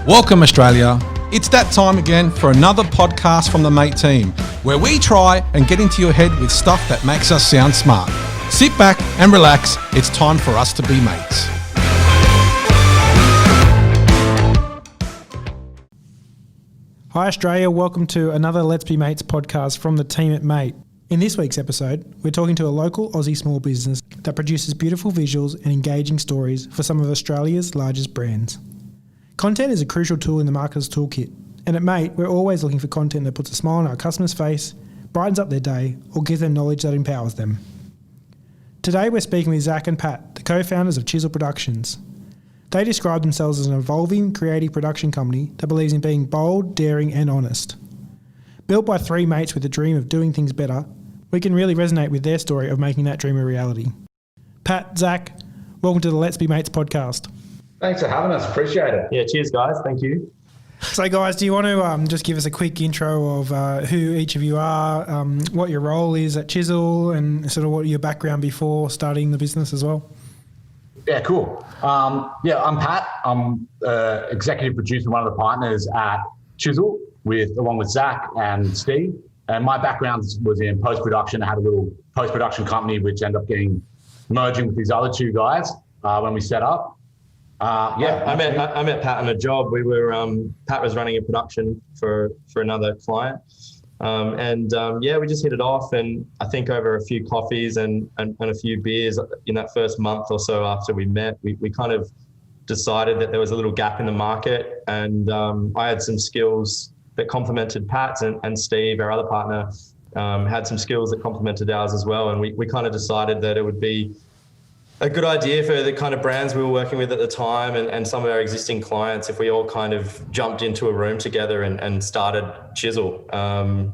Welcome, Australia. It's that time again for another podcast from the Mate team, where we try and get into your head with stuff that makes us sound smart. Sit back and relax. It's time for us to be mates. Hi Australia, welcome to another Let's Be Mates podcast from the team at Mate. In this week's episode, we're talking to a local Aussie small business that produces beautiful visuals and engaging stories for some of Australia's largest brands. Content is a crucial tool in the marketer's toolkit, and at Mate, we're always looking for content that puts a smile on our customer's face, brightens up their day, or gives them knowledge that empowers them. Today we're speaking with Zak and Pat, the co-founders of Chisel Productions. They describe themselves as an evolving, creative production company that believes in being bold, daring and honest. Built by three mates with a dream of doing things better, we can really resonate with their story of making that dream a reality. Pat, Zak, welcome to the Let's Be Mates podcast. Thanks for having us. Appreciate it. Yeah, cheers, guys. Thank you. So, guys, do you want to just give us a quick intro of who each of you are, what your role is at Chisel, and sort of what your background before starting the business as well? Yeah, cool. I'm Pat. I'm executive producer, one of the partners at Chisel, along with Zak and Steve. And my background was in post-production. I had a little post-production company which ended up merging with these other two guys when we set up. I met Pat on a job. We were Pat was running a production for another client, we just hit it off. And I think over a few coffees and a few beers in that first month or so after we met, we kind of decided that there was a little gap in the market, and I had some skills that complemented Pat's, and Steve, our other partner, had some skills that complemented ours as well. And we kind of decided that it would be a good idea for the kind of brands we were working with at the time and some of our existing clients if we all kind of jumped into a room together and started Chisel,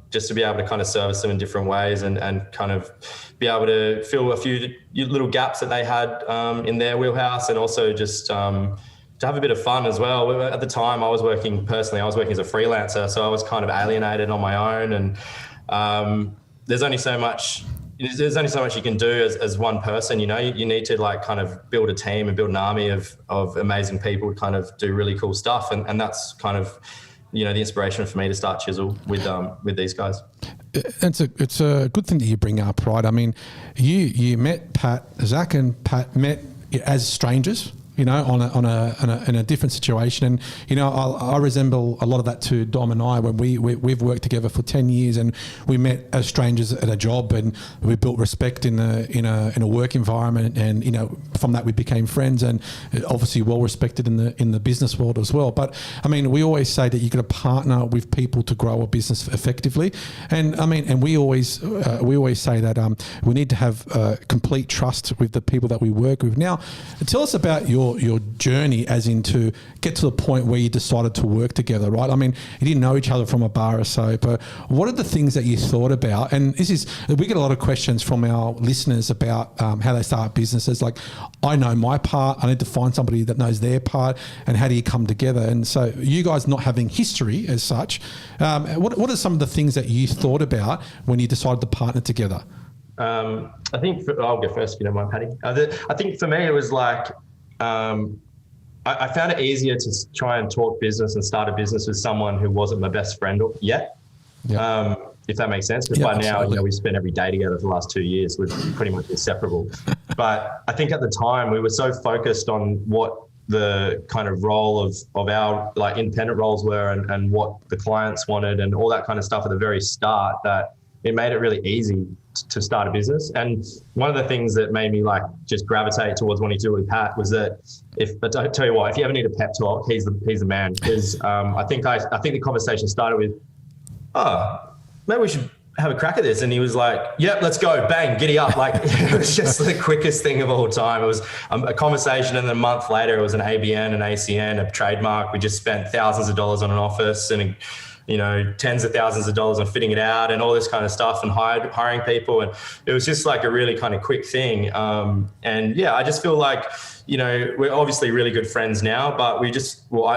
just to be able to kind of service them in different ways and kind of be able to fill a few little gaps that they had in their wheelhouse, and also just to have a bit of fun as well. At the time I was working as a freelancer, so I was kind of alienated on my own, and there's only so much you can do as one person. You need to like kind of build a team and build an army of amazing people to kind of do really cool stuff. And that's kind of, the inspiration for me to start Chisel with these guys. It's a good thing that you bring up, right? I mean, you met Pat, Zak and Pat met as strangers, in a different situation. And, I resemble a lot of that to Dom and I when we've worked together for 10 years, and we met as strangers at a job, and we built respect in a work environment. And, from that we became friends, and obviously well respected in the business world as well. But I mean, we always say that you got to partner with people to grow a business effectively. And I mean, and we always say that we need to have complete trust with the people that we work with. Now, tell us about your journey as in to get to the point where you decided to work together, right? I mean, you didn't know each other from a bar or so, but what are the things that you thought about? And we get a lot of questions from our listeners about how they start businesses. Like, I know my part, I need to find somebody that knows their part, and how do you come together? And so you guys not having history as such, what are some of the things that you thought about when you decided to partner together? I think I'll go first if you don't mind, Patty. I think for me it was like, I found it easier to try and talk business and start a business with someone who wasn't my best friend yet. Yeah. If that makes sense. Because by now, we spent every day together for the last 2 years. We're pretty much inseparable. But I think at the time we were so focused on what the kind of role of our like independent roles were and what the clients wanted and all that kind of stuff at the very start, that it made it really easy to start a business. And one of the things that made me like just gravitate towards wanting to do it with Pat was that I tell you what, if you ever need a pep talk, he's the man. Because I think the conversation started with, maybe we should have a crack at this. And he was like, yep, let's go, bang, giddy up. Like, it was just the quickest thing of all time. It was a conversation, and then a month later it was an ABN, an ACN, a trademark. We just spent thousands of dollars on an office and tens of thousands of dollars on fitting it out and all this kind of stuff, and hiring people. And it was just like a really kind of quick thing. I just feel like, we're obviously really good friends now, but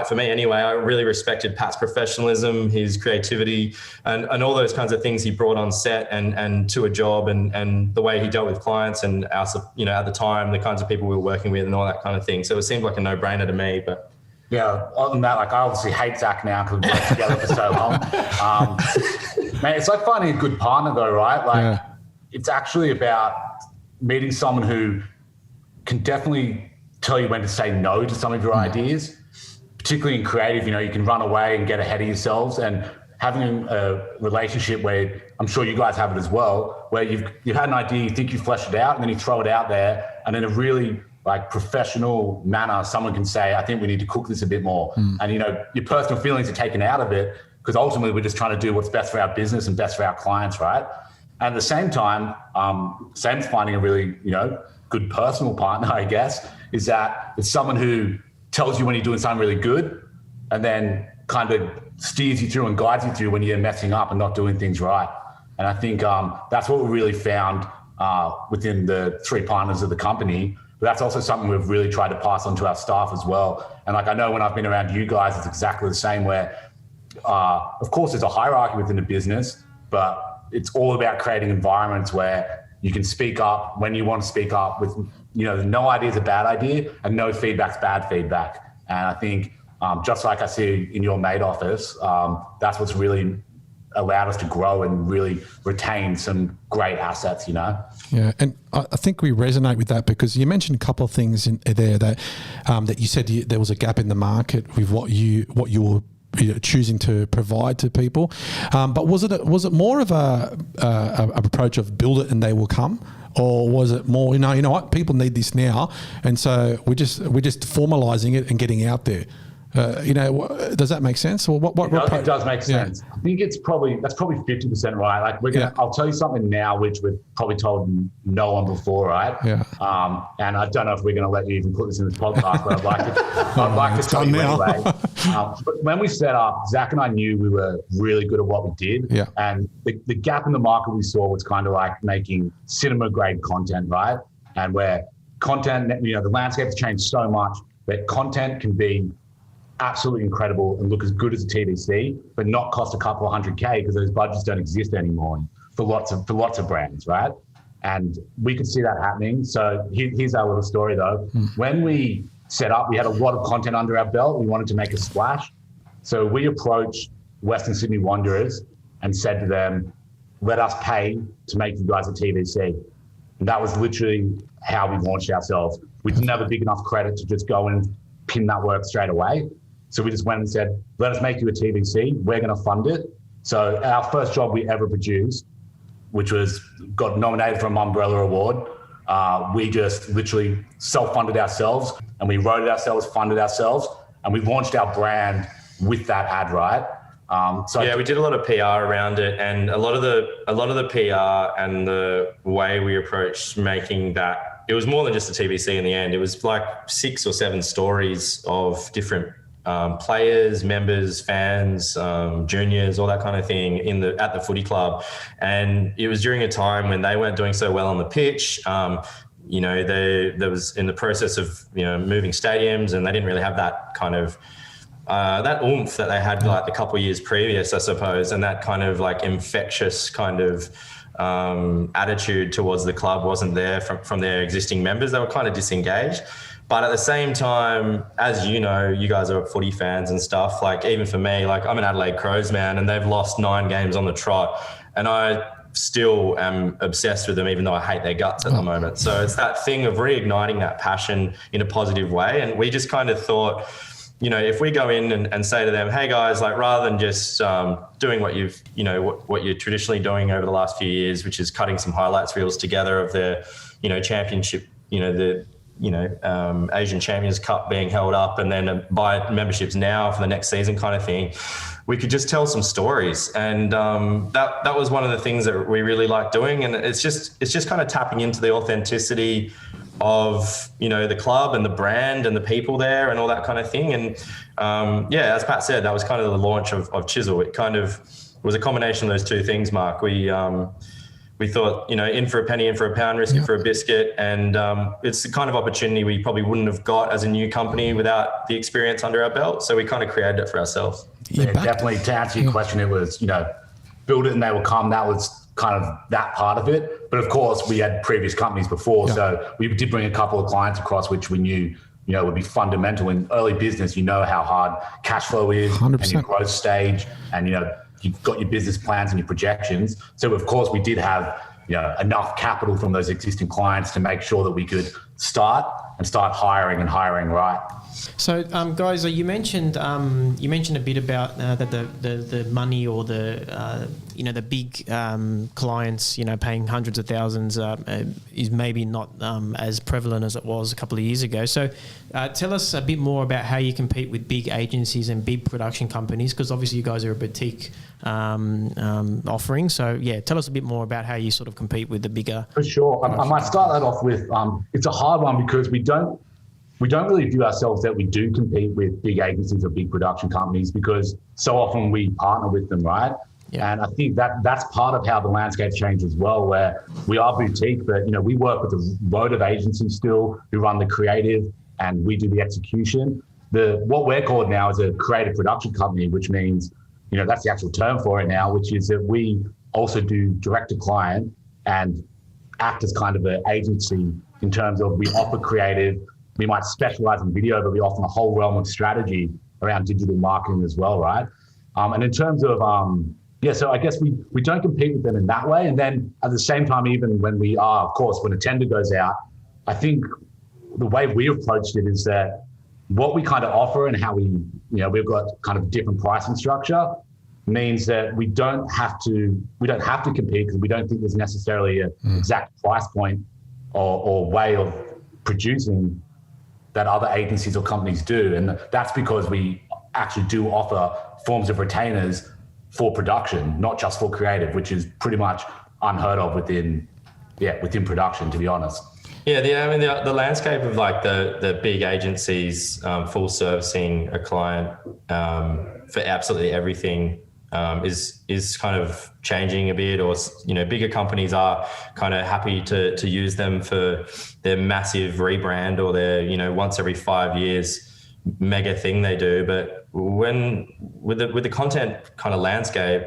for me anyway, I really respected Pat's professionalism, his creativity, and all those kinds of things he brought on set and to a job, and the way he dealt with clients and at the time, the kinds of people we were working with and all that kind of thing. So it seemed like a no-brainer to me, but Yeah, other than that, like I obviously hate Zach now because we've worked together for so long. Man, it's like finding a good partner though, right? Like it's actually about meeting someone who can definitely tell you when to say no to some of your ideas, particularly in creative. You know, you can run away and get ahead of yourselves, and having a relationship where I'm sure you guys have it as well, where you've had an idea, you think you flesh it out, and then you throw it out there, and in a really like professional manner, someone can say, I think we need to cook this a bit more. And, you know, your personal feelings are taken out of it because ultimately we're just trying to do what's best for our business and best for our clients, right? And at the same time, same as finding a really, you know, good personal partner, I guess, is that it's someone who tells you when you're doing something really good and then kind of steers you through and guides you through when you're messing up and not doing things right. And I think that's what we really found within the three partners of the company. But that's also something we've really tried to pass on to our staff as well. And like I know when I've been around you guys, it's exactly the same where, of course, there's a hierarchy within the business, but it's all about creating environments where you can speak up when you want to speak up with, you know, no idea is a bad idea and no feedback's bad feedback. And I think just like I see in your mate office, that's what's really allowed us to grow and really retain some great assets, you know? Yeah, and I think we resonate with that because you mentioned a couple of things in there that that you said there was a gap in the market with what you were choosing to provide to people. But was it more of a approach of build it and they will come? Or was it more, you know what, people need this now, and so we're just formalizing it and getting out there? You know, does that make sense? Or it does make sense. I think that's probably 50% right. Like I'll tell you something now, which we've probably told no one before, right? Yeah. And I don't know if we're going to let you even put this in this podcast, but I'd like to tell you anyway. But when we set up, Zach and I knew we were really good at what we did. Yeah. And the gap in the market we saw was kind of like making cinema grade content, right? And where content, you know, the landscape has changed so much that content can be absolutely incredible and look as good as a TVC, but not cost a couple of $100K because those budgets don't exist anymore for lots of brands, right? And we could see that happening. So here's our little story though. When we set up, we had a lot of content under our belt. We wanted to make a splash. So we approached Western Sydney Wanderers and said to them, let us pay to make you guys a TVC. And that was literally how we launched ourselves. We didn't have a big enough credit to just go and pin that work straight away. So we just went and said, let us make you a TVC. We're going to fund it. So our first job we ever produced, which got nominated for an Umbrella Award, we just literally self-funded ourselves, and we wrote it ourselves, funded ourselves, and we launched our brand with that ad, right? We did a lot of PR around it, and a lot of the PR and the way we approached making that, it was more than just a TVC in the end. It was like 6 or 7 stories of different players, members, fans, juniors, all that kind of thing at the footy club. And it was during a time when they weren't doing so well on the pitch. You know, there was in the process of, you know, moving stadiums, and they didn't really have that kind of that oomph that they had like the couple of years previous, I suppose, and that kind of like infectious kind of attitude towards the club wasn't there from their existing members. They were kind of disengaged. But at the same time, as you know, you guys are footy fans and stuff, like even for me, like I'm an Adelaide Crows man, and they've lost 9 games on the trot, and I still am obsessed with them, even though I hate their guts at the moment. So it's that thing of reigniting that passion in a positive way. And we just kind of thought, you know, if we go in and say to them, hey guys, like rather than just doing what what you're traditionally doing over the last few years, which is cutting some highlights reels together of the, you know, championship, you know, the, you know, Asian Champions Cup being held up, and then buy memberships now for the next season kind of thing, we could just tell some stories. And that was one of the things that we really like doing. And it's just kind of tapping into the authenticity of, you know, the club and the brand and the people there and all that kind of thing. And as Pat said, that was kind of the launch of Chisel. It kind of was a combination of those two things, Mark. We thought, you know, in for a penny, in for a pound, risk it for a biscuit. And it's the kind of opportunity we probably wouldn't have got as a new company without the experience under our belt. So we kind of created it for ourselves. Yeah, definitely. To answer your question, it was, you know, build it and they will come. That was kind of that part of it. But of course, we had previous companies before. So we did bring a couple of clients across, which we knew, would be fundamental in early business. You know how hard cash flow is 100%. and your growth stage, and you've got your business plans and your projections. So of course we did have enough capital from those existing clients to make sure that we could start hiring right. So, guys, you mentioned a bit about that the money or the big clients paying hundreds of thousands is maybe not as prevalent as it was a couple of years ago. So, tell us a bit more about how you compete with big agencies and big production companies, because obviously you guys are a boutique offering. So, yeah, tell us a bit more about how you sort of compete with the bigger. For sure, I might start that off with it's a hard one because we don't really view ourselves that we do compete with big agencies or big production companies, because so often we partner with them, right? Yeah. And I think that's part of how the landscape changed as well, where we are boutique, but we work with a load of agencies still who run the creative and we do the execution. What we're called now is a creative production company, which means, that's the actual term for it now, which is that we also do direct to client and act as kind of an agency in terms of we offer creative. We might specialize in video, but we offer a whole realm of strategy around digital marketing as well, right? And in terms of, so I guess we don't compete with them in that way. And then at the same time, even when we are, of course, when a tender goes out, I think the way we approached it is that what we kind of offer and how we've got kind of different pricing structure means that we don't have to compete, because we don't think there's necessarily an exact price point or way of producing that other agencies or companies do. And that's because we actually do offer forms of retainers for production, not just for creative, which is pretty much unheard of within production, to be honest. Yeah, the landscape of like the big agencies full servicing a client for absolutely everything is kind of changing a bit, or bigger companies are kind of happy to use them for their massive rebrand or their once every 5 years mega thing they do. But with the content kind of landscape,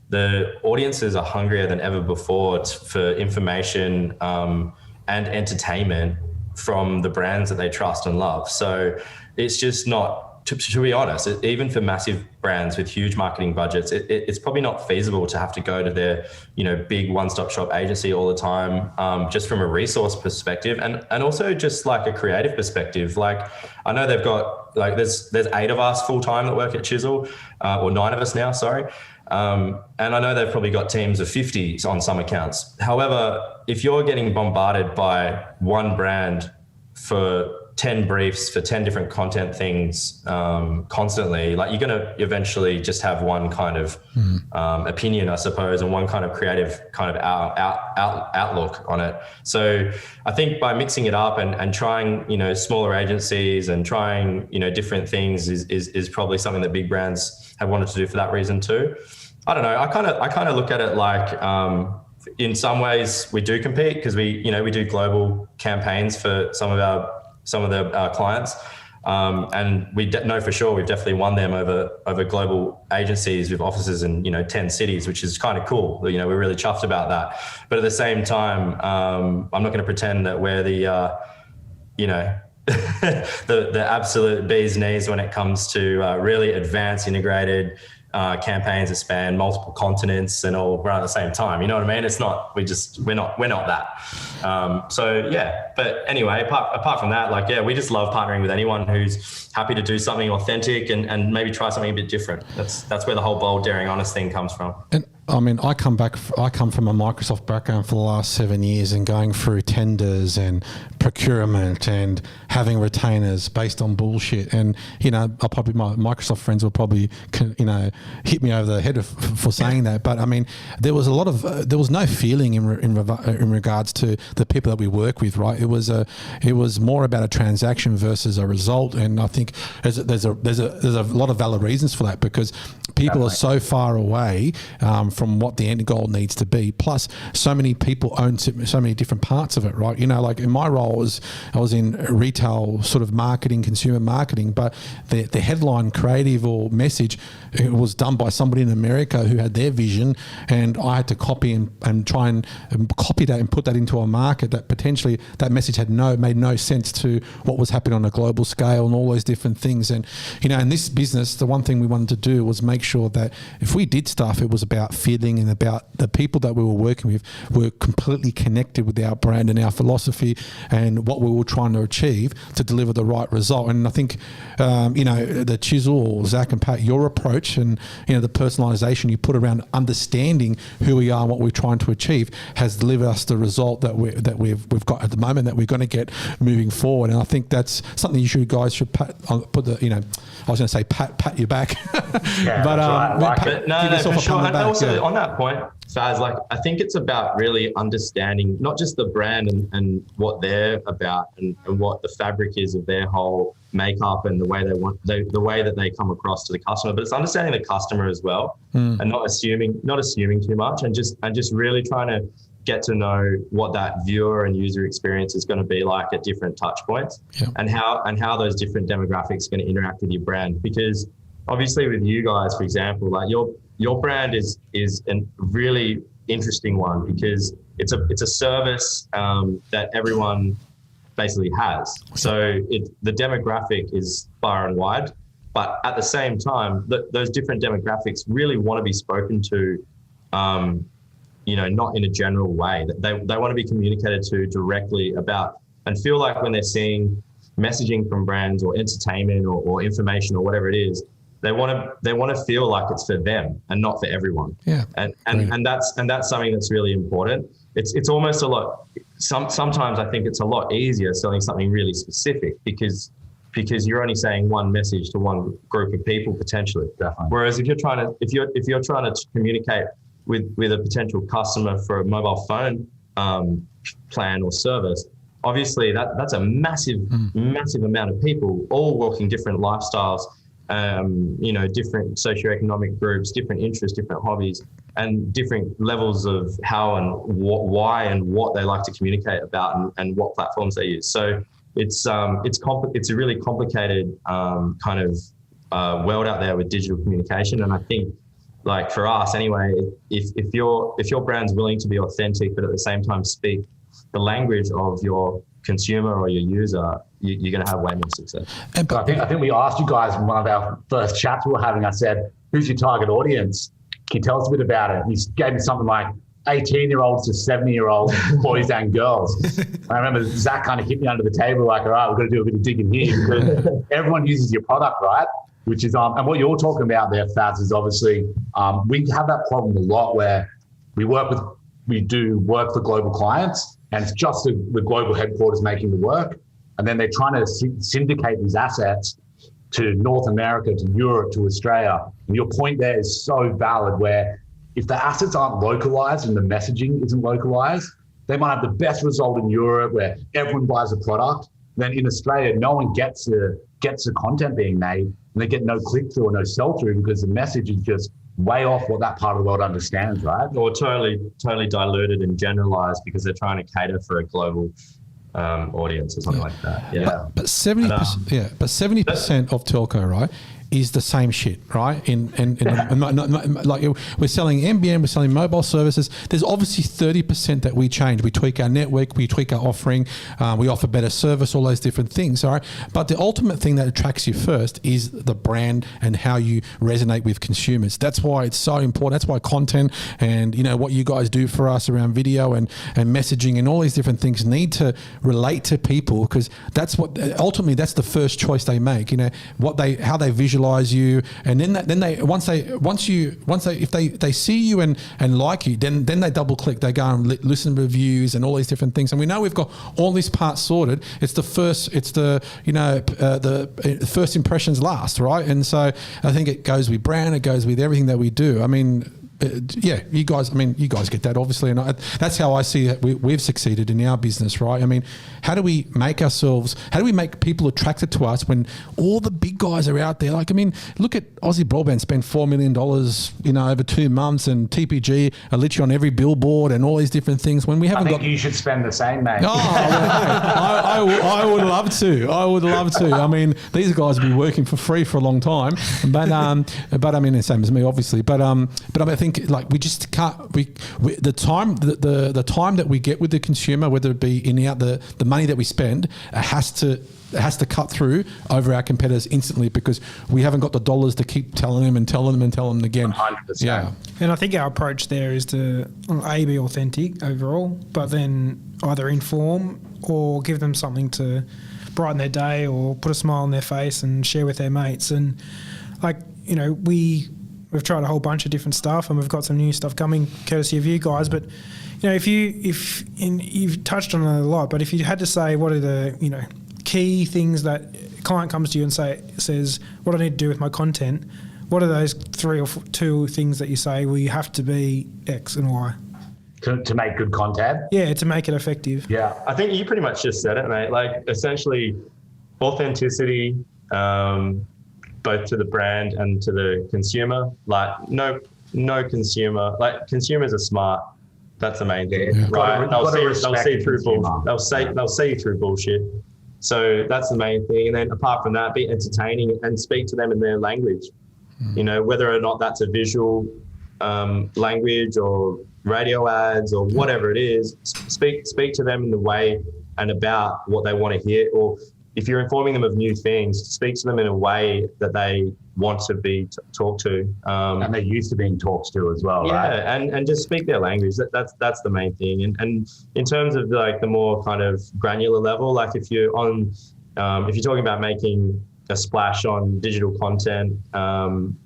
the audiences are hungrier than ever before for information and entertainment from the brands that they trust and love. So it's just not, to be honest, even for massive brands with huge marketing budgets, it's probably not feasible to have to go to their, big one-stop shop agency all the time, just from a resource perspective and also just like a creative perspective. Like I know they've got there's 8 of us full-time that work at Chisel, or 9 of us now, sorry. And I know they've probably got teams of 50 on some accounts. However, if you're getting bombarded by one brand for 10 briefs for 10 different content things constantly, like you're going to eventually just have one kind of opinion, I suppose, and one kind of creative kind of outlook on it. So I think by mixing it up and trying, smaller agencies and trying, different things is probably something that big brands have wanted to do for that reason too. I don't know. I kind of look at it like, in some ways we do compete because we do global campaigns for some of the clients, and we know for sure we've definitely won them over global agencies with offices in 10 cities, which is kind of cool. We're really chuffed about that. But at the same time, I'm not going to pretend that we're the the absolute bee's knees when it comes to really advanced integrated campaigns that span multiple continents and all run at the same time. You know what I mean? It's not, we're not that. So yeah, but anyway, apart from that, we just love partnering with anyone who's happy to do something authentic and maybe try something a bit different. That's where the whole bold, daring, honest thing comes from. And I mean, I come from a Microsoft background for the last 7 years and going through tenders and procurement and having retainers based on bullshit. And, my Microsoft friends will probably, hit me over the head for saying that. But I mean, there was no feeling in regards to the people that we work with, right? It was more about a transaction versus a result. And I think there's a lot of valid reasons for that, because people are so far away from what the end goal needs to be. Plus, so many people own so many different parts of it, right? In my role, I was in retail sort of marketing, consumer marketing, but the headline creative or message, it was done by somebody in America who had their vision, and I had to copy and try and copy that and put that into a market that potentially that message made no sense to what was happening on a global scale and all those different things. And in this business, the one thing we wanted to do was make sure that if we did stuff, it was about feeling and about the people that we were working with were completely connected with our brand and our philosophy and what we were trying to achieve to deliver the right result. And I think the Chisel or Zak and Pat, your approach and the personalization you put around understanding who we are and what we're trying to achieve has delivered us the result that we've got at the moment, that we're going to get moving forward. And I think that's something you guys should pat your back. Yeah, but for sure. And also on that point, Faz, like, I think it's about really understanding not just the brand and what they're about and what the fabric is of their whole makeup and the way that they come across to the customer, but it's understanding the customer as well, and not assuming too much, and just really trying to get to know what that viewer and user experience is going to be like at different touch points, and how those different demographics are going to interact with your brand. Because obviously with you guys, for example, like your brand is a really interesting one, because it's a service that everyone basically has. So the demographic is far and wide, but at the same time, those different demographics really want to be spoken to, not in a general way. They want to be communicated to directly about, and feel like when they're seeing messaging from brands or entertainment or information or whatever it is, they want to feel like it's for them and not for everyone. Yeah. And that's something that's really important. It's almost a lot. Sometimes I think it's a lot easier selling something really specific because you're only saying one message to one group of people potentially. Definitely. Whereas if you're trying to communicate with a potential customer for a mobile phone plan or service, obviously that's a massive amount of people, all walking different lifestyles, different socioeconomic groups, different interests, different hobbies, and different levels of how and why and what they like to communicate about and what platforms they use. So it's a really complicated kind of world out there with digital communication. And I think, like for us anyway, if your brand's willing to be authentic, but at the same time speak the language of your consumer or your user, you're going to have way more success. I think we asked you guys in one of our first chats we were having, I said, who's your target audience? Can you tell us a bit about it? And you gave me something like 18-year-olds to 70-year-olds, boys and girls. I remember Zak kind of hit me under the table like, all right, we've got to do a bit of digging here, because everyone uses your product, right? Which is, and what you're talking about there, Faz, is obviously, we have that problem a lot where we do work for global clients, and it's just the global headquarters making the work. And then they're trying to syndicate these assets to North America, to Europe, to Australia. And your point there is so valid, where if the assets aren't localized and the messaging isn't localized, they might have the best result in Europe where everyone buys a product. Then in Australia, no one gets the content being made, and they get no click-through or no sell-through because the message is just way off what that part of the world understands, right? Or totally diluted and generalized because they're trying to cater for a global audience or something like that. Yeah. But 70%, but 70% of telco, right, is the same shit, right? Like we're selling NBN, we're selling mobile services. There's obviously 30% that we change. We tweak our network, we tweak our offering, we offer better service, all those different things, all right? But the ultimate thing that attracts you first is the brand and how you resonate with consumers. That's why it's so important. That's why content and, what you guys do for us around video and messaging and all these different things need to relate to people, because that's what, ultimately, that's the first choice they make, how they visualize you, and if they see you and like you, then they double click, they go and listen to reviews and all these different things, and we know we've got all these parts sorted. It's the first impressions last, right? And so I think it goes with brand, it goes with everything that we do. I mean, yeah, you guys get that obviously, and that's how I see that we've succeeded in our business, right? I mean, how do we make people attracted to us when all the big guys are out there? Like, I mean, look at Aussie Broadband spent $4 million, over 2 months, and TPG are literally on every billboard and all these different things. When we haven't I think you should spend the same, mate. Oh, I would love to. I mean, these guys will be working for free for a long time, but I mean, the same as me, obviously. But I think like we just can't. The time that we get with the consumer, whether it be in out the money that we spend, has to cut through over our competitors instantly, because we haven't got the dollars to keep telling them again. 100%. Yeah. And I think our approach there is to be authentic overall, but then either inform or give them something to brighten their day or put a smile on their face and share with their mates. And we've tried a whole bunch of different stuff, and we've got some new stuff coming courtesy of you guys. But you've touched on it a lot, but if you had to say what are the key things that a client comes to you and says, what do I need to do with my content? What are those 3 or 2 things that you say, well, you have to be X and Y? To make good content? Yeah, to make it effective. Yeah. I think you pretty much just said it, mate. Like, essentially, authenticity, both to the brand and to the consumer. Like, no consumer. Like, consumers are smart. That's the main thing, right? They'll see through bullshit. They'll see through bullshit. So that's the main thing. And then apart from that, be entertaining and speak to them in their language. Whether or not that's a visual language or radio ads or whatever it is, speak to them in the way and about what they want to hear. Or if you're informing them of new things, speak to them in a way that they want to be talked to. And they're used to being talked to as well, right? Yeah, and just speak their language. That's the main thing. And in terms of like the more kind of granular level, like if you're talking about making a splash on digital content,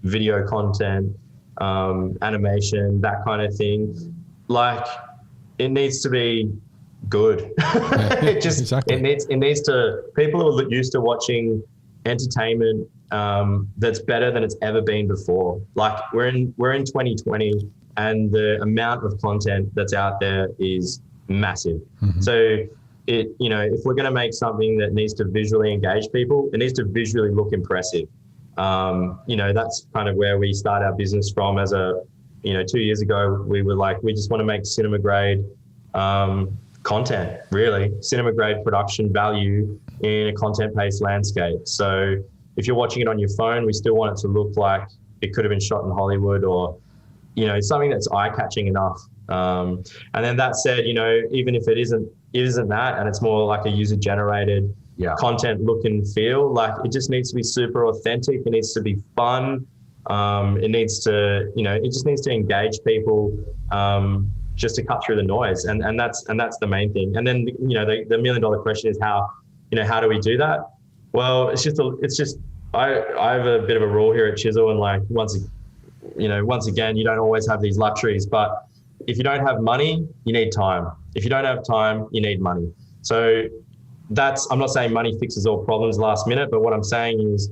video content, animation, that kind of thing, like it needs to be good. Exactly. It needs to, people are used to watching entertainment that's better than it's ever been before. Like we're in 2020 and the amount of content that's out there is massive. Mm-hmm. So if we're going to make something that needs to visually engage people, it needs to visually look impressive. That's kind of where we start our business from. As 2 years ago, we were like, we just want to make cinema grade content, really cinema grade production value in a content-based landscape. So if you're watching it on your phone, we still want it to look like it could have been shot in Hollywood, or something that's eye-catching enough. And then that said, even if it isn't that, and it's more like a user-generated content look and feel, like it just needs to be super authentic. It needs to be fun. It needs to, it just needs to engage people, just to cut through the noise. And that's the main thing. And then, the $1 million question is how do we do that? Well, it's just, I have a bit of a rule here at Chisel, and like, once again, you don't always have these luxuries, but if you don't have money, you need time. If you don't have time, you need money. So I'm not saying money fixes all problems last minute, but what I'm saying is,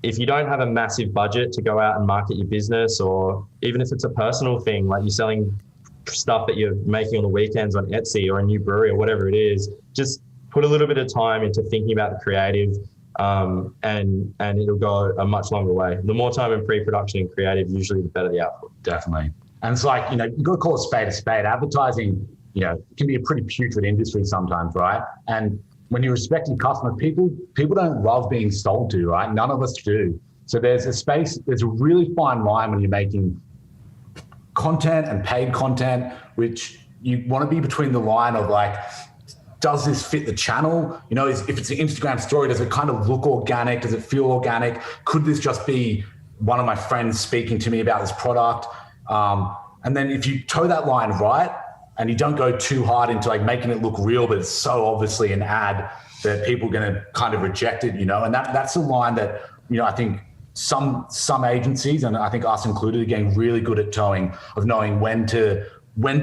if you don't have a massive budget to go out and market your business, or even if it's a personal thing, like you're selling stuff that you're making on the weekends on Etsy or a new brewery or whatever it is, just put a little bit of time into thinking about the creative, and it'll go a much longer way. The more time in pre-production and creative, usually the better the output. Definitely. And it's like, you've got to call a spade a spade. Advertising, can be a pretty putrid industry sometimes, right? And when you're respecting customers, people don't love being sold to, right? None of us do. So there's a really fine line when you're making content and paid content, which you want to be between the line of like, does this fit the channel? If it's an Instagram story, does it kind of look organic? Does it feel organic? Could this just be one of my friends speaking to me about this product? And then if you toe that line right, and you don't go too hard into like making it look real, but it's so obviously an ad that people are going to kind of reject it, and that's a line that, I think some agencies, and I think us included, are getting really good at towing, of knowing when to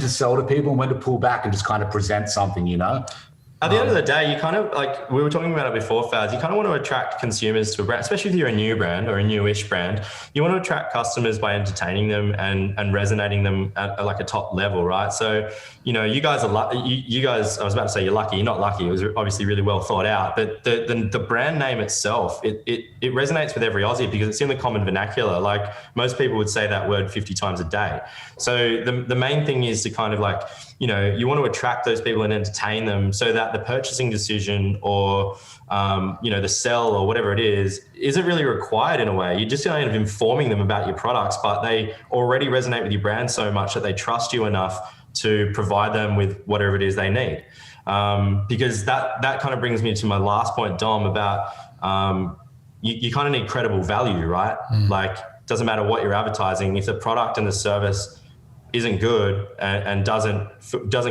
sell to people and when to pull back and just kind of present something, At the end of the day, you kind of, like we were talking about it before, Faz, you kind of want to attract consumers to a brand, especially if you're a new brand or a newish brand. You want to attract customers by entertaining them and resonating them at like a top level, right? So, you know, you guys are you guys, I was about to say you're lucky, you're not lucky. It was obviously really well thought out, but the brand name itself, it resonates with every Aussie because it's in the common vernacular. Like most people would say that word 50 times a day. So the main thing is to kind of like, you know, you want to attract those people and entertain them so that the purchasing decision or, you know, the sell or whatever it is, isn't really required in a way. You're just kind of informing them about your products, but they already resonate with your brand so much that they trust you enough to provide them with whatever it is they need. Because that kind of brings me to my last point, Dom, about you kind of need credible value, right? Like, doesn't matter what you're advertising, if the product and the service isn't good and doesn't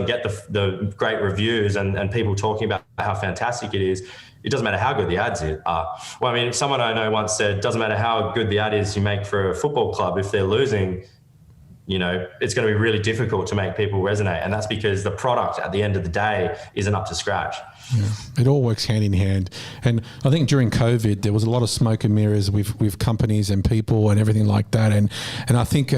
get the great reviews and people talking about how fantastic it is, it doesn't matter how good the ads are. Well, I mean, someone I know once said, doesn't matter how good the ad is you make for a football club, if they're losing, you know, it's going to be really difficult to make people resonate. And that's because the product at the end of the day isn't up to scratch. Yeah, it all works hand in hand. And I think during COVID, there was a lot of smoke and mirrors with companies and people and everything like that. And I think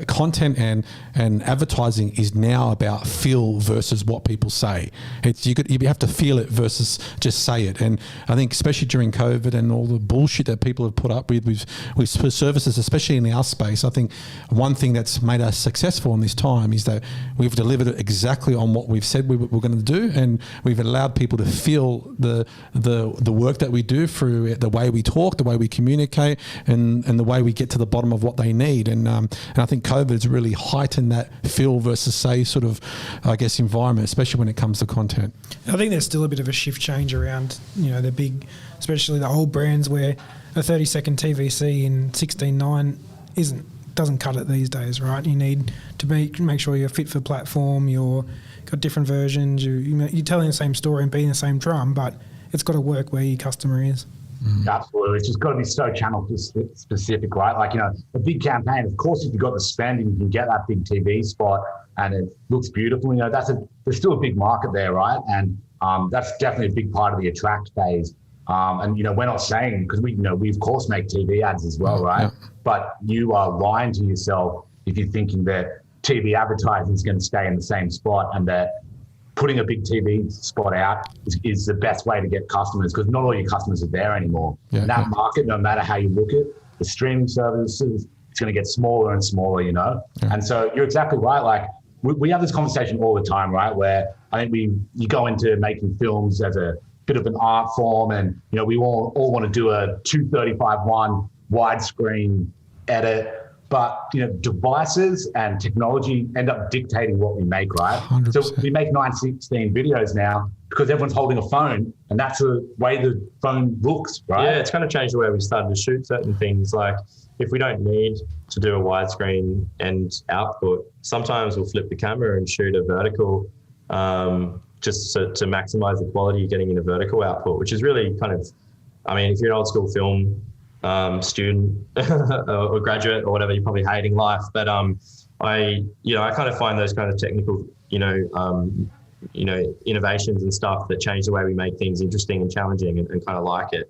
content and advertising is now about feel versus what people say. It's you have to feel it versus just say it. And I think especially during COVID and all the bullshit that people have put up with services, especially in our space, I think one thing that's made us successful in this time is that we've delivered it exactly on what we've said we were going to do, and we've allowed people to feel the work that we do through the way we talk, the way we communicate, and the way we get to the bottom of what they need. And I think COVID's really heightened that feel versus say sort of, I guess, environment, especially when it comes to content. I think there's still a bit of a shift change around, you know, the big, especially the old brands where a 30-second TVC in 16:9 doesn't cut it these days, right? You need to make sure you're fit for platform, you're got different versions, you're telling the same story and beating the same drum, but it's got to work where your customer is. Absolutely. It's just got to be so channel specific, right? Like, you know, a big campaign, of course, if you've got the spending, you can get that big TV spot and it looks beautiful. You know, there's still a big market there, right? And that's definitely a big part of the attract phase. And, you know, we're not saying, because we of course make TV ads as well, right? Yeah. But you are lying to yourself if you're thinking that TV advertising is going to stay in the same spot and that putting a big TV spot out is the best way to get customers, because not all your customers are there anymore. Yeah, in that market, no matter how you look at it, the streaming services, it's going to get smaller and smaller, you know? Yeah. And so you're exactly right. Like we have this conversation all the time, right? Where I think you go into making films as a bit of an art form, and, you know, we all want to do a 235:1 widescreen edit, but, you know, devices and technology end up dictating what we make, right? 100%. So we make 9:16 videos now because everyone's holding a phone, and that's the way the phone looks, right? Yeah, it's kind of changed the way we started to shoot certain things. Like if we don't need to do a widescreen and output, sometimes we'll flip the camera and shoot a vertical, just to maximize the quality you're getting in a vertical output, which is really kind of, I mean, if you're an old school film student or graduate or whatever, you're probably hating life. But I kind of find those kind of technical, innovations and stuff that change the way we make things interesting and challenging and kind of like it.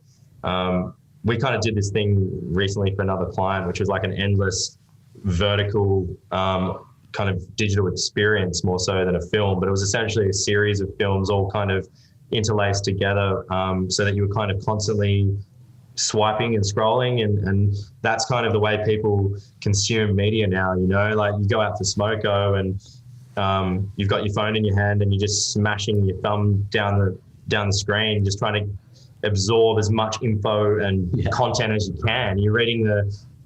We kind of did this thing recently for another client, which was like an endless vertical kind of digital experience more so than a film, but it was essentially a series of films all kind of interlaced together, so that you were kind of constantly swiping and scrolling, and that's kind of the way people consume media now, you know, like you go out to smoko and you've got your phone in your hand and you're just smashing your thumb down the screen, just trying to absorb as much info and content as you can. You're reading the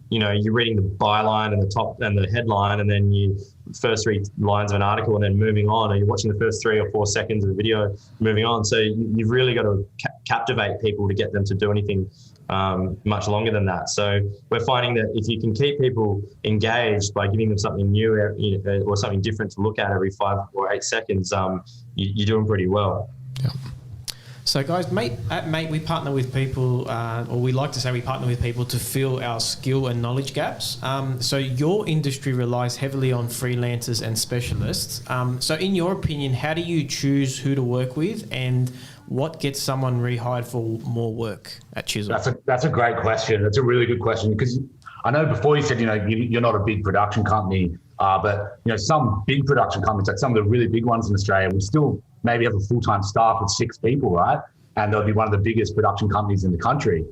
byline and the top and the headline, and then you first 3 lines of an article and then moving on, or you're watching the first 3 or 4 seconds of the video moving on. So you've really got to captivate people to get them to do anything much longer than that. So we're finding that if you can keep people engaged by giving them something new or something different to look at every 5 or 8 seconds, you're doing pretty well. Yeah. So guys, at Mate, we partner with people, or we like to say we partner with people to fill our skill and knowledge gaps. So your industry relies heavily on freelancers and specialists. So in your opinion, how do you choose who to work with, and what gets someone rehired for more work at Chisel? That's a great question. That's a really good question, because I know before you said, you're not a big production company, but some big production companies, like some of the really big ones in Australia, will still maybe have a full-time staff of 6 people, right? And they'll be one of the biggest production companies in the country.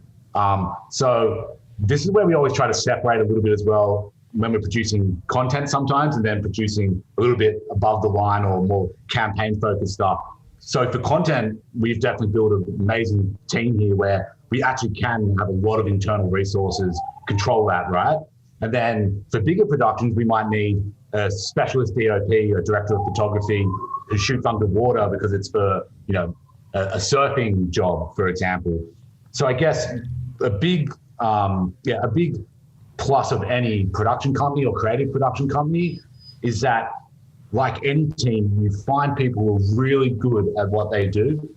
So this is where we always try to separate a little bit as well when we're producing content sometimes, and then producing a little bit above the line or more campaign-focused stuff. So for content, we've definitely built an amazing team here where we actually can have a lot of internal resources, control that, right? And then for bigger productions, we might need a specialist DOP, a director of photography, who shoots underwater because it's for, a surfing job, for example. So I guess a big plus of any production company or creative production company is that, like any team, you find people who are really good at what they do.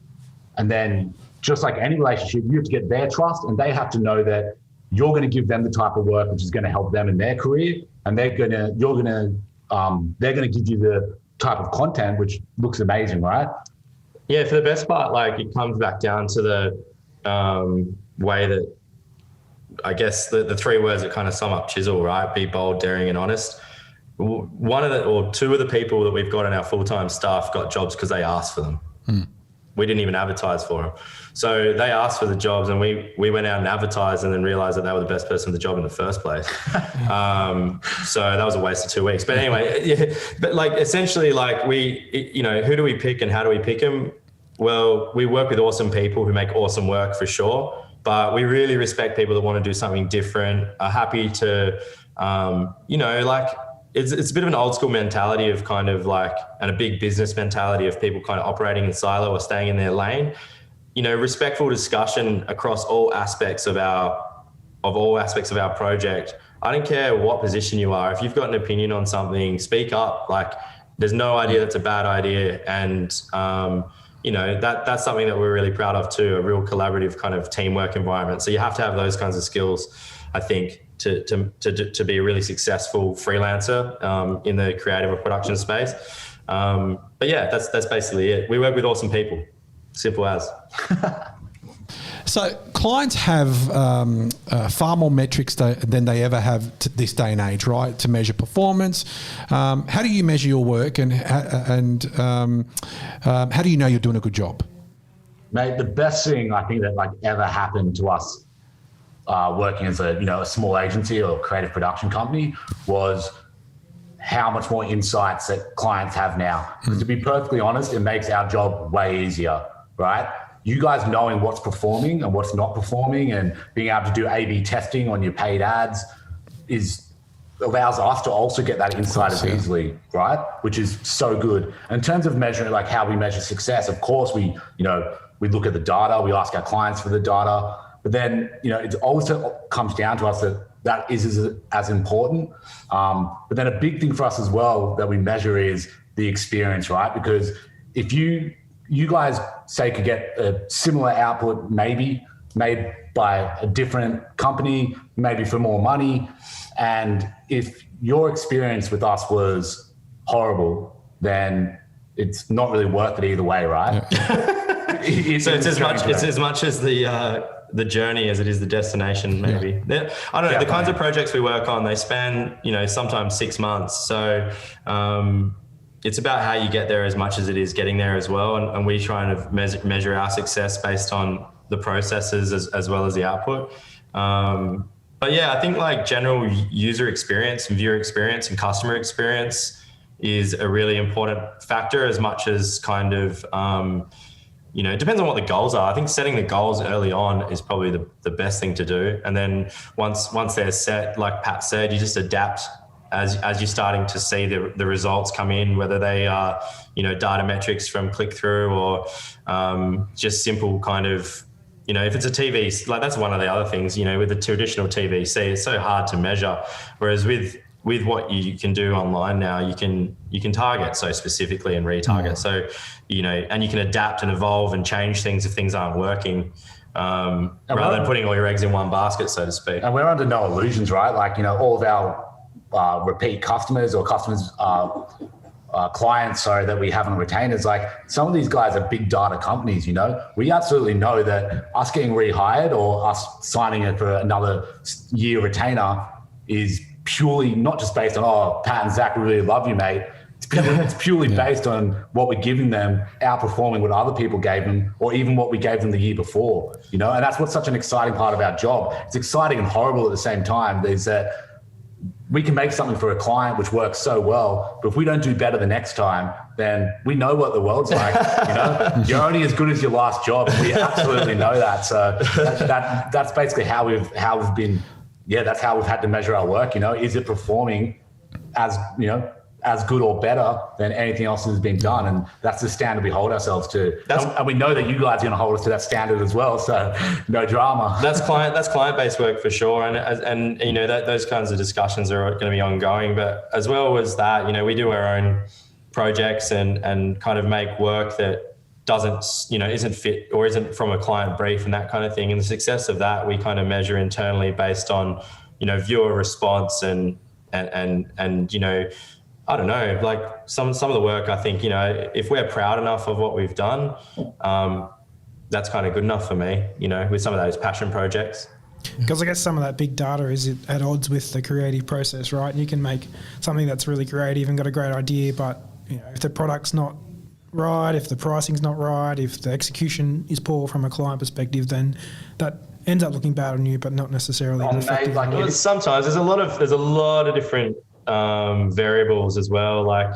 And then just like any relationship, you have to get their trust, and they have to know that you're going to give them the type of work which is going to help them in their career. And they're going to give you the type of content which looks amazing, right? Yeah, for the best part, like it comes back down to the way that, I guess the 3 words that kind of sum up Chisel, right? Be bold, daring, and honest. Two of the people that we've got in our full-time staff got jobs because they asked for them. We didn't even advertise for them. So they asked for the jobs, and we went out and advertised, and then realized that they were the best person for the job in the first place. So that was a waste of 2 weeks. But anyway, yeah, but like essentially, like who do we pick and how do we pick them? Well, we work with awesome people who make awesome work for sure, but we really respect people that want to do something different, are happy to, it's a bit of an old school mentality of kind of like, and a big business mentality of people kind of operating in silo or staying in their lane. Respectful discussion across all aspects of our project. I don't care what position you are. If you've got an opinion on something, speak up. Like, there's no idea that's a bad idea. And, that's something that we're really proud of too, a real collaborative kind of teamwork environment. So you have to have those kinds of skills, I think, to be a really successful freelancer in the creative or production space. But yeah, that's basically it. We work with awesome people. Simple as. So clients have far more metrics than they ever have this day and age, right? To measure performance. How do you measure your work, and how do you know you're doing a good job? Mate, the best thing I think that ever happened to us working as a small agency or creative production company was how much more insights that clients have now. Because to be perfectly honest, it makes our job way easier, right? You guys knowing what's performing and what's not performing, and being able to do A/B testing on your paid ads allows us to also get that insight as easily, right? Which is so good. In terms of measuring, like how we measure success, of course we look at the data, we ask our clients for the data, but then, it also comes down to us that is as important. But then a big thing for us as well that we measure is the experience, right? Because if you guys say could get a similar output, maybe made by a different company, maybe for more money. And if your experience with us was horrible, then it's not really worth it either way, right? Yeah. So it's as much as the journey as it is the destination, maybe. Yeah. I don't know, the kinds of projects we work on, they span, sometimes 6 months. So it's about how you get there as much as it is getting there as well. And we try and measure our success based on the processes as well as the output. But yeah, I think like general user experience and viewer experience and customer experience is a really important factor, as much as kind of, it depends on what the goals are. I think setting the goals early on is probably the best thing to do. And then once they're set, like Pat said, you just adapt as you're starting to see the results come in, whether they are, data metrics from click-through or just simple kind of, if it's a TV, like that's one of the other things, with the traditional TVC, it's so hard to measure. Whereas with with what you can do online now, you can target so specifically and retarget. So, and you can adapt and evolve and change things if things aren't working, rather than putting all your eggs in one basket, so to speak. And we're under no illusions, right? Like, all of our repeat customers or clients, that we have on retainers, like some of these guys are big data companies, we absolutely know that us getting rehired or us signing it for another year retainer is purely not just based on, Pat and Zach, we really love you, mate. It's purely based on what we're giving them, outperforming what other people gave them, or even what we gave them the year before, and that's what's such an exciting part of our job. It's exciting and horrible at the same time, is that we can make something for a client which works so well, but if we don't do better the next time, then we know what the world's like. You're only as good as your last job. We absolutely know that. So that's basically how we've been. Yeah, that's how we've had to measure our work. Is it performing as good or better than anything else that's been done? And that's the standard we hold ourselves to. And we know that you guys are going to hold us to that standard as well. So no drama. That's client-based work for sure. And those kinds of discussions are going to be ongoing. But as well as that, we do our own projects and kind of make work that isn't fit or isn't from a client brief and that kind of thing. And the success of that, we kind of measure internally based on, viewer response and I don't know, like some of the work, I think, if we're proud enough of what we've done, that's kind of good enough for me, with some of those passion projects. Because I guess some of that big data is at odds with the creative process, right? And you can make something that's really creative and got a great idea, but if the product's not right, if the pricing's not right, if the execution is poor from a client perspective, then that ends up looking bad on you, but not necessarily reflective. Sometimes there's a lot of different variables as well. Like,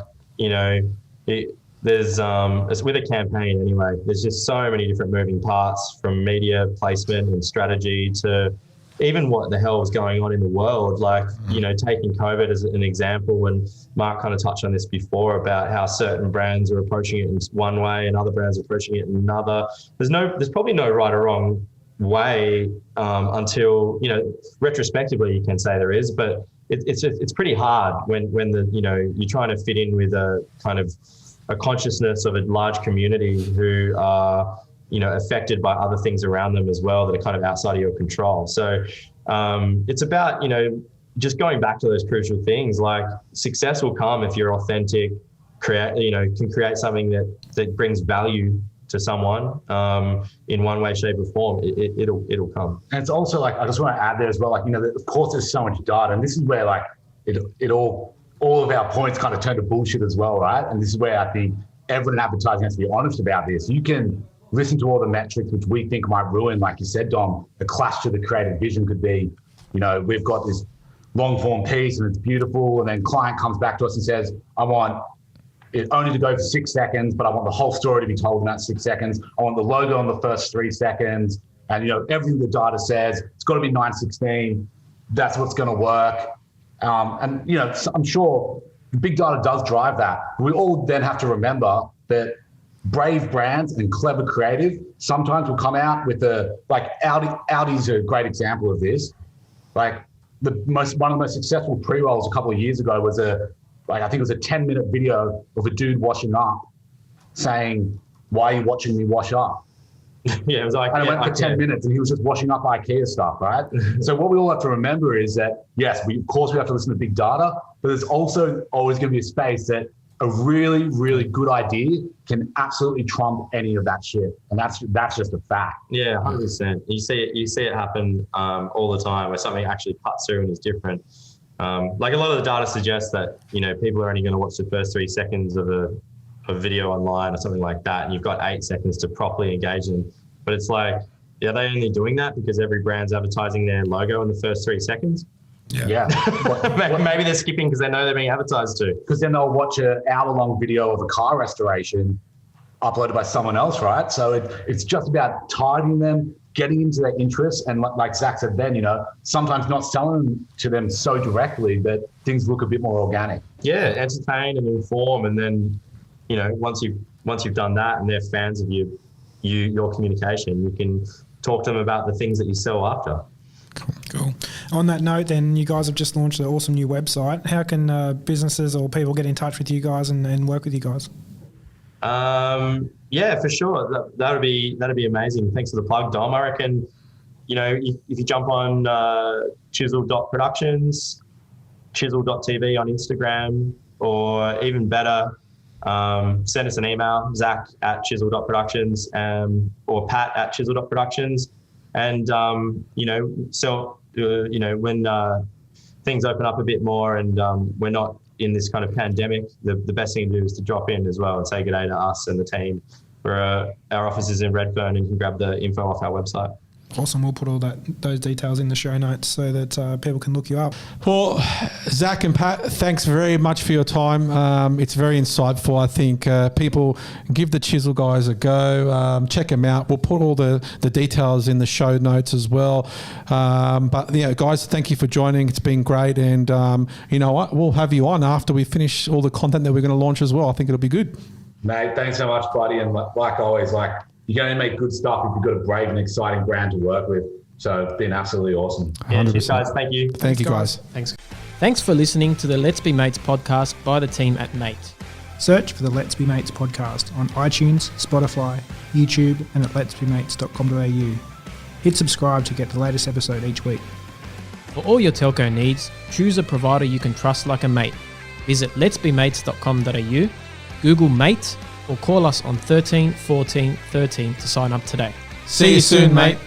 there's it's with a campaign anyway, there's just so many different moving parts, from media placement and strategy to even what the hell is going on in the world. Like, taking COVID as an example, and Mark kind of touched on this before about how certain brands are approaching it in one way and other brands are approaching it in another. There's probably no right or wrong way until, retrospectively you can say there is, but it's pretty hard when you're trying to fit in with a kind of a consciousness of a large community who are affected by other things around them as well that are kind of outside of your control. So it's about just going back to those crucial things. Like, success will come if you're authentic, can create something that brings value to someone in one way, shape, or form. It'll come. And it's also like, I just want to add there as well, like, of course there's so much data, and this is where like it all of our points kind of turn to bullshit as well, right? And this is where I think everyone in advertising has to be honest about this. You can listen to all the metrics which we think might ruin, like you said, Dom, the clash to the creative vision could be, we've got this long form piece and it's beautiful, and then client comes back to us and says, I want it only to go for 6 seconds, but I want the whole story to be told in that 6 seconds. I want the logo in the first 3 seconds. And, everything the data says, it's got to be 9:16. That's what's going to work. I'm sure big data does drive that. We all then have to remember that brave brands and clever creative sometimes will come out with Audi's a great example of this. Like, one of the most successful pre-rolls a couple of years ago was I think it was a 10-minute video of a dude washing up saying, "Why are you watching me wash up?" Yeah, it was like, and it went for 10 minutes, and he was just washing up IKEA stuff, right? So what we all have to remember is that, yes, of course we have to listen to big data, but there's also always going to be a space that a really, really good idea can absolutely trump any of that shit. And that's just a fact. Yeah, 100%. You see it happen all the time, where something actually cuts through and is different. Like, a lot of the data suggests that, people are only going to watch the first 3 seconds of a video online or something like that, and you've got 8 seconds to properly engage them. But it's like, are they only doing that because every brand's advertising their logo in the first 3 seconds? Yeah. Maybe they're skipping because they know they're being advertised to. Because then they'll watch an hour-long video of a car restoration uploaded by someone else, right? So it's just about targeting them, getting into their interests, and like Zach said then, sometimes not selling to them so directly that things look a bit more organic. Yeah, entertain and inform, and then, once you've done that and they're fans of your communication, you can talk to them about the things that you sell after. Cool. On that note, then, you guys have just launched an awesome new website. How can businesses or people get in touch with you guys and work with you guys? Yeah, for sure. That'd be amazing. Thanks for the plug, Dom. I reckon, if you jump on Chisel.Productions, Chisel.TV on Instagram, or even better, send us an email, Zak@Chisel.Productions, or Pat@Chisel.Productions. And, when things open up a bit more and we're not in this kind of pandemic, the best thing to do is to drop in as well and say good day to us and the team. Our office is in Redfern, and you can grab the info off our website. Awesome. We'll put all those details in the show notes so that people can look you up. Well, Zak and Pat, thanks very much for your time. It's very insightful. I think people give the Chisel guys a go. Check them out. We'll put all the details in the show notes as well. But guys, thank you for joining. It's been great. And you know what? We'll have you on after we finish all the content that we're going to launch as well. I think it'll be good. Mate, thanks so much, buddy. And like always, you can only make good stuff if you've got a brave and exciting brand to work with. So it's been absolutely awesome. Yeah, cheers, guys. Thank you. Thank you, guys. Thanks for listening to the Let's Be Mates podcast by the team at Mate. Search for the Let's Be Mates podcast on iTunes, Spotify, YouTube, and at letsbemates.com.au. Hit subscribe to get the latest episode each week. For all your telco needs, choose a provider you can trust like a mate. Visit letsbemates.com.au, Google Mate, or call us on 13 14 13 to sign up today. See you soon, mate.